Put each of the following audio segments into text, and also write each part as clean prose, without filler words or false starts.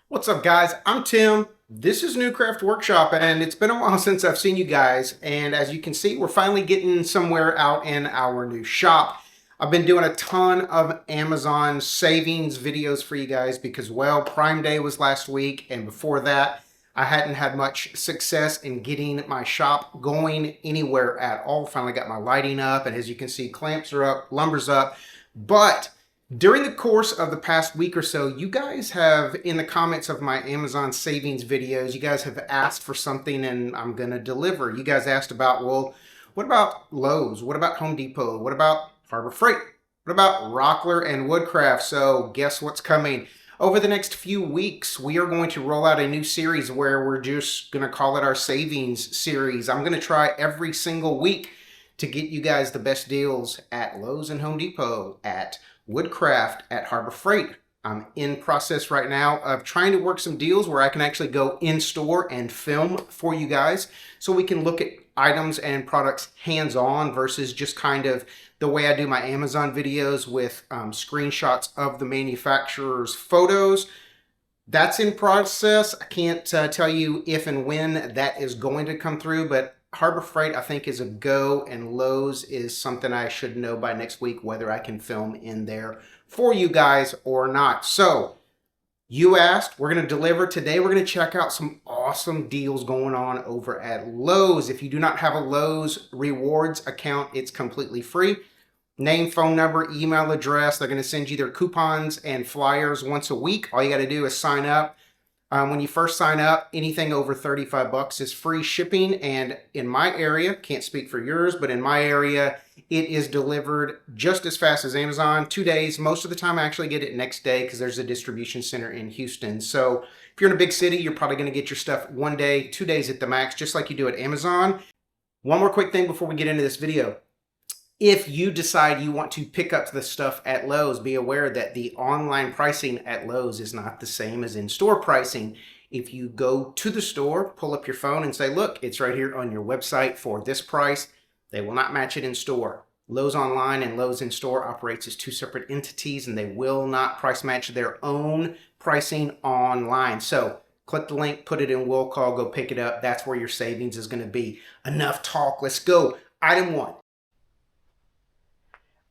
What's up, guys? I'm Tim. This is New Craft Workshop, and it's been a while since I've seen you guys. And as you can see, we're finally getting somewhere out in our new shop. I've been doing a ton of Amazon savings videos for you guys because, well, Prime Day was last week, and before that, I hadn't had much success in getting my shop going anywhere at all. Finally got my lighting up, and as you can see, clamps are up, lumber's up, but during the course of the past week or so, you guys have, in the comments of my Amazon savings videos, you guys have asked for something and I'm going to deliver. You guys asked about, well, what about Lowe's? What about Home Depot? What about Harbor Freight? What about Rockler and Woodcraft? So guess what's coming? Over the next few weeks, we are going to roll out a new series where we're just going to call it our savings series. I'm going to try every single week to get you guys the best deals at Lowe's and Home Depot, at Woodcraft, at Harbor Freight. I'm in process right now of trying to work some deals where I can actually go in store and film for you guys so we can look at items and products hands-on versus just kind of the way I do my Amazon videos with screenshots of the manufacturer's photos. That's in process. I can't tell you if and when that is going to come through, but Harbor Freight, I think, is a go, and Lowe's is something I should know by next week whether I can film in there for you guys or not. So, you asked, we're going to deliver today. We're going to check out some awesome deals going on over at Lowe's. If you do not have a Lowe's rewards account, it's completely free. Name, phone number, email address. They're going to send you their coupons and flyers once a week. All you got to do is sign up. When you first sign up, anything over 35 bucks is free shipping. And in my area, can't speak for yours, but in my area, it is delivered just as fast as Amazon, 2 days. Most of the time, I actually get it next day because there's a distribution center in Houston. So if you're in a big city, you're probably going to get your stuff 1 day, 2 days at the max, just like you do at Amazon. One more quick thing before we get into this video. If you decide you want to pick up the stuff at Lowe's, be aware that the online pricing at Lowe's is not the same as in-store pricing. If you go to the store, pull up your phone and say, look, it's right here on your website for this price, they will not match it in store. Lowe's online and Lowe's in store operates as two separate entities, and they will not price match their own pricing online. So click the link, put it in will call, go pick it up. That's where your savings is going to be. Enough talk. Let's go. Item one.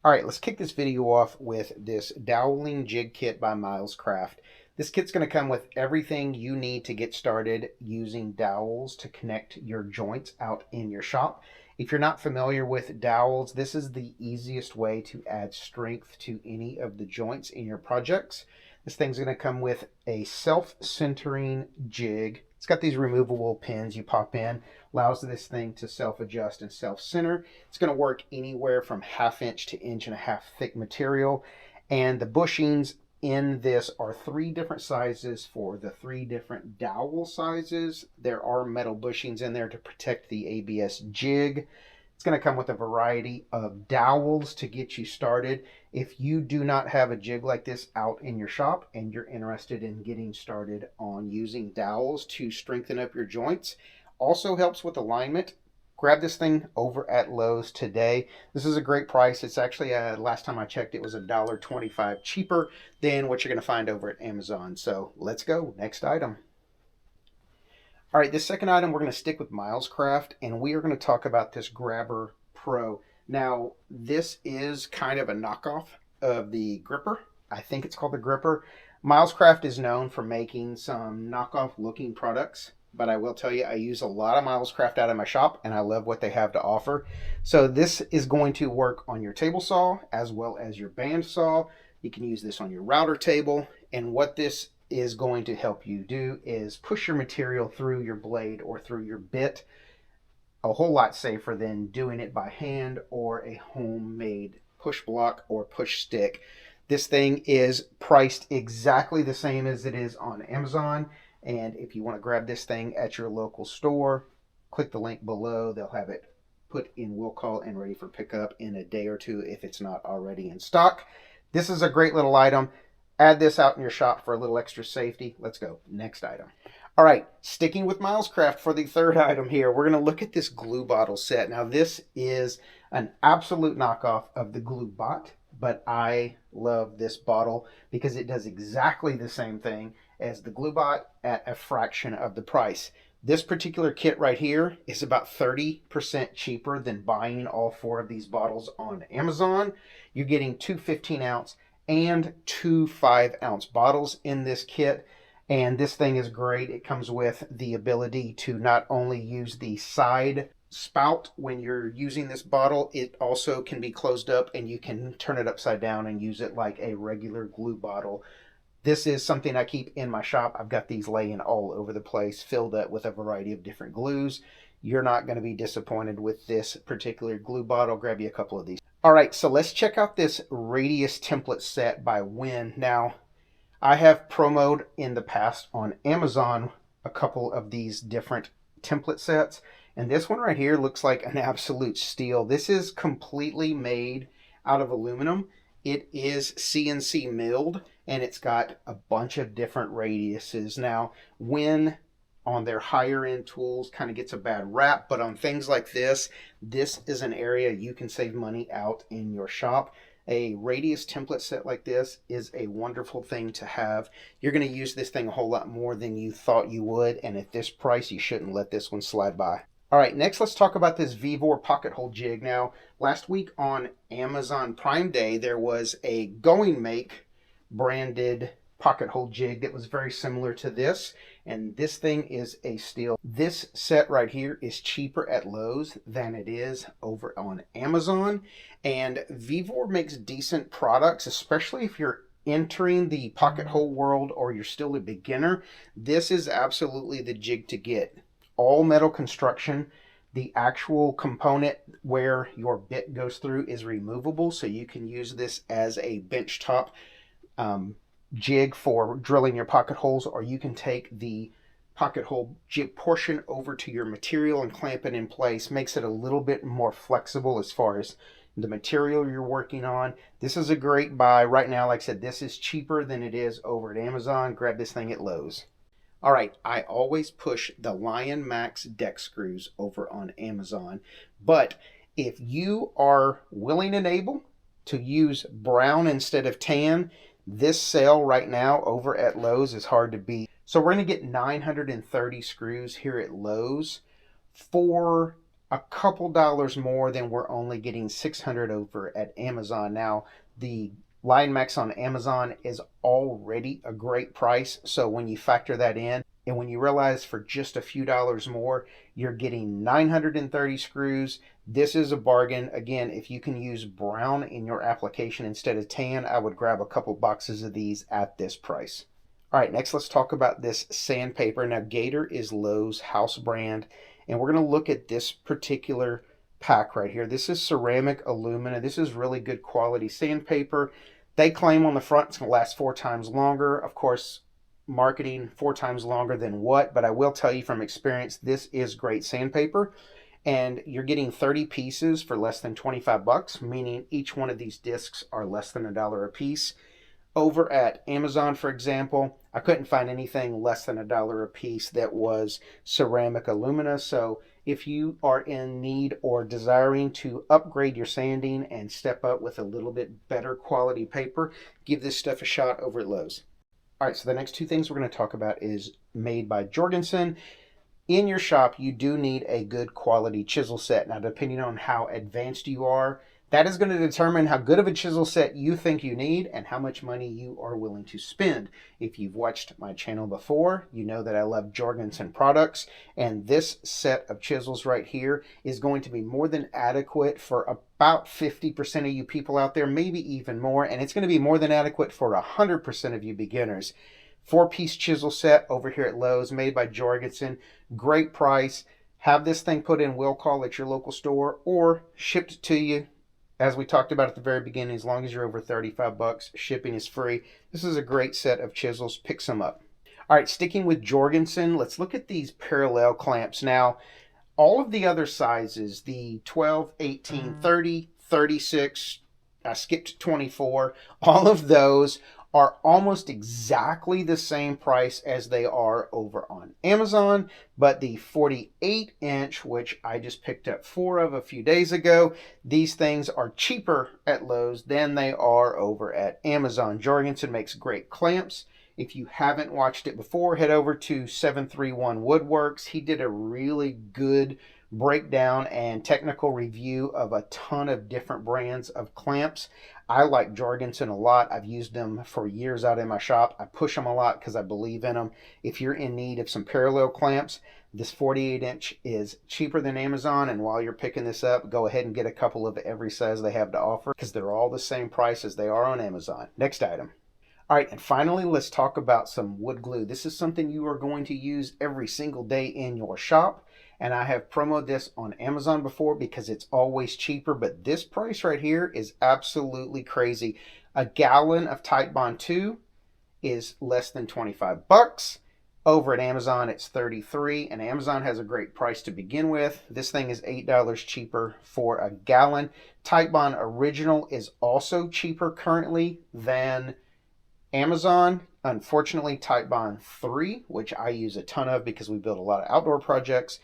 All right, let's kick this video off with this Doweling Jig Kit by Milescraft. This kit's going to come with everything you need to get started using dowels to connect your joints out in your shop. If you're not familiar with dowels, this is the easiest way to add strength to any of the joints in your projects. This thing's going to come with a self-centering jig. It's got these removable pins you pop in, allows this thing to self-adjust and self-center. It's going to work anywhere from 1/2 inch to 1.5 inch thick material. And the bushings in this are 3 different sizes for the 3 different dowel sizes. There are metal bushings in there to protect the ABS jig. It's going to come with a variety of dowels to get you started. If you do not have a jig like this out in your shop and you're interested in getting started on using dowels to strengthen up your joints, also helps with alignment, grab this thing over at Lowe's today. This is a great price. It's actually, last time I checked, it was $1.25 cheaper than what you're going to find over at Amazon. So let's go. Next item. All right, this second item, we're going to stick with Milescraft, and we are going to talk about this Grabber Pro. Now, this is kind of a knockoff of the Gripper. I think it's called the Gripper. Milescraft is known for making some knockoff looking products, but I will tell you, I use a lot of Milescraft out of my shop, and I love what they have to offer. So this is going to work on your table saw as well as your band saw. You can use this on your router table, and what this is going to help you do is push your material through your blade or through your bit a whole lot safer than doing it by hand or a homemade push block or push stick. This thing is priced exactly the same as it is on Amazon, and if you want to grab this thing at your local store, click the link below. They'll have it put in will call and ready for pickup in a day or two if it's not already in stock. This is a great little item. Add this out in your shop for a little extra safety. Let's go. Next item. All right, sticking with Milescraft for the third item here, we're going to look at this glue bottle set. Now, this is an absolute knockoff of the Glue Bot, but I love this bottle because it does exactly the same thing as the glue bot at a fraction of the price. This particular kit right here is about 30% cheaper than buying all 4 of these bottles on Amazon. You're getting 2 15-ounce and 2 5-ounce bottles in this kit. And this thing is great. It comes with the ability to not only use the side spout when you're using this bottle, it also can be closed up and you can turn it upside down and use it like a regular glue bottle. This is something I keep in my shop. I've got these laying all over the place, filled up with a variety of different glues. You're not going to be disappointed with this particular glue bottle. Grab you a couple of these. All right, so let's check out this radius template set by Win. Now, I have promoted in the past on Amazon a couple of these different template sets, and this one right here looks like an absolute steal. This is completely made out of aluminum. It is CNC milled, and it's got a bunch of different radiuses. Now, Win on their higher end tools kind of gets a bad rap, but on things like this is an area you can save money out in your shop. A radius template set like this is a wonderful thing to have. You're going to use this thing a whole lot more than you thought you would, and at this price, you shouldn't let this one slide by. All right, next let's talk about this Vivore pocket hole jig. Now, last week on Amazon Prime Day, there was a Going Make branded pocket hole jig that was very similar to this, and this thing is a steal. This set right here is cheaper at Lowe's than it is over on Amazon, and Vivore makes decent products, especially if you're entering the pocket hole world or you're still a beginner. This is absolutely the jig to get. All metal construction. The actual component where your bit goes through is removable, so you can use this as a bench top jig for drilling your pocket holes, or you can take the pocket hole jig portion over to your material and clamp it in place. Makes it a little bit more flexible as far as the material you're working on. This is a great buy right now. Like I said, this is cheaper than it is over at Amazon. Grab this thing at Lowe's. All right, I always push the LionMax deck screws over on Amazon, but if you are willing and able to use brown instead of tan, this sale right now over at Lowe's is hard to beat. So we're going to get 930 screws here at Lowe's for a couple dollars more than we're only getting 600 over at Amazon. Now, the LionMax on Amazon is already a great price, so when you factor that in, and when you realize for just a few dollars more, you're getting 930 screws, this is a bargain. Again, if you can use brown in your application instead of tan, I would grab a couple boxes of these at this price. All right, next let's talk about this sandpaper. Now, Gator is Lowe's house brand, and we're going to look at this particular pack right here. This is ceramic alumina. This is really good quality sandpaper. They claim on the front it's going to last 4 times longer. Of course, marketing 4 times longer than what, but I will tell you from experience, this is great sandpaper, and you're getting 30 pieces for less than 25 bucks, meaning each one of these discs are less than $1 a piece. Over at Amazon, for example, I couldn't find anything less than $1 a piece that was ceramic alumina. So if you are in need or desiring to upgrade your sanding and step up with a little bit better quality paper, give this stuff a shot over at Lowe's. All right, so the next 2 things we're going to talk about is made by Jorgensson. In your shop, you do need a good quality chisel set. Now, depending on how advanced you are, that is going to determine how good of a chisel set you think you need and how much money you are willing to spend. If you've watched my channel before, you know that I love Jorgensson products, and this set of chisels right here is going to be more than adequate for about 50% of you people out there, maybe even more, and it's going to be more than adequate for 100% of you beginners. 4-piece chisel set over here at Lowe's, made by Jorgensson. Great price. Have this thing put in will call at your local store or shipped to you. As we talked about at the very beginning, as long as you're over 35 bucks, shipping is free. This is a great set of chisels. Pick some up. All right, sticking with Jorgensson, let's look at these parallel clamps. Now, all of the other sizes, the 12, 18, 30, 36, I skipped 24, all of those are almost exactly the same price as they are over on Amazon, but the 48-inch, which I just picked up 4 of a few days ago, these things are cheaper at Lowe's than they are over at Amazon. Jorgensson makes great clamps If you haven't watched it before, head over to 731 Woodworks. He did a really good breakdown and technical review of a ton of different brands of clamps. I like Jorgensson a lot. I've used them for years out in my shop. I push them a lot because I believe in them. If you're in need of some parallel clamps, this 48-inch is cheaper than Amazon, and while you're picking this up, go ahead and get a couple of every size they have to offer because they're all the same price as they are on Amazon. Next item. All right, and finally, let's talk about some wood glue. This is something you are going to use every single day in your shop, and I have promoted this on Amazon before because it's always cheaper, but this price right here is absolutely crazy. A gallon of Titebond 2 is less than 25 bucks. Over at Amazon, it's 33, and Amazon has a great price to begin with. This thing is $8 cheaper for a gallon. Titebond Original is also cheaper currently than Amazon. Unfortunately, Titebond 3, which I use a ton of because we build a lot of outdoor projects,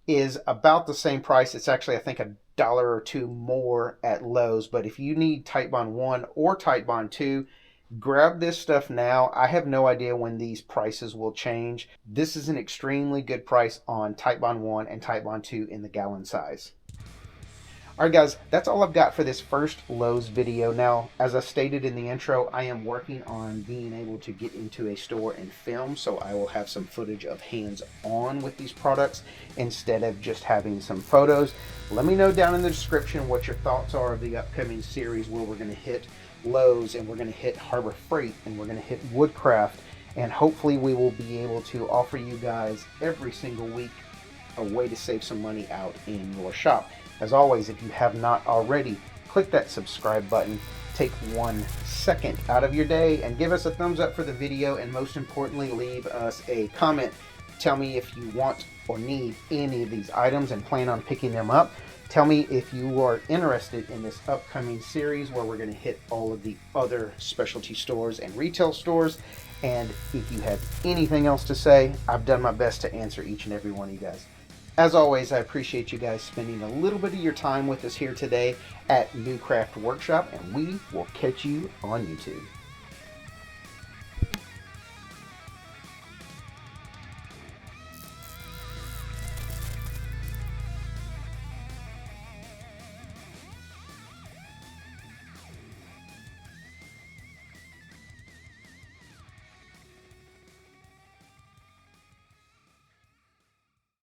is about the same price. It's actually, I think, $1 or $2 more at Lowe's. But if you need Titebond 1 or Titebond 2, grab this stuff now. I have no idea when these prices will change. This is an extremely good price on Titebond 1 and Titebond 2 in the gallon size. Alright guys, that's all I've got for this first Lowe's video. Now, as I stated in the intro, I am working on being able to get into a store and film, so I will have some footage of hands-on with these products instead of just having some photos. Let me know down in the description what your thoughts are of the upcoming series where we're going to hit Lowe's and we're going to hit Harbor Freight and we're going to hit Woodcraft, and hopefully we will be able to offer you guys every single week a way to save some money out in your shop. As always, if you have not already, click that subscribe button, take 1 second out of your day and give us a thumbs up for the video, and most importantly, leave us a comment. Tell me if you want or need any of these items and plan on picking them up. Tell me if you are interested in this upcoming series where we're going to hit all of the other specialty stores and retail stores. And if you have anything else to say, I've done my best to answer each and every one of you guys. As always, I appreciate you guys spending a little bit of your time with us here today at Milescraft Workshop, and we will catch you on YouTube.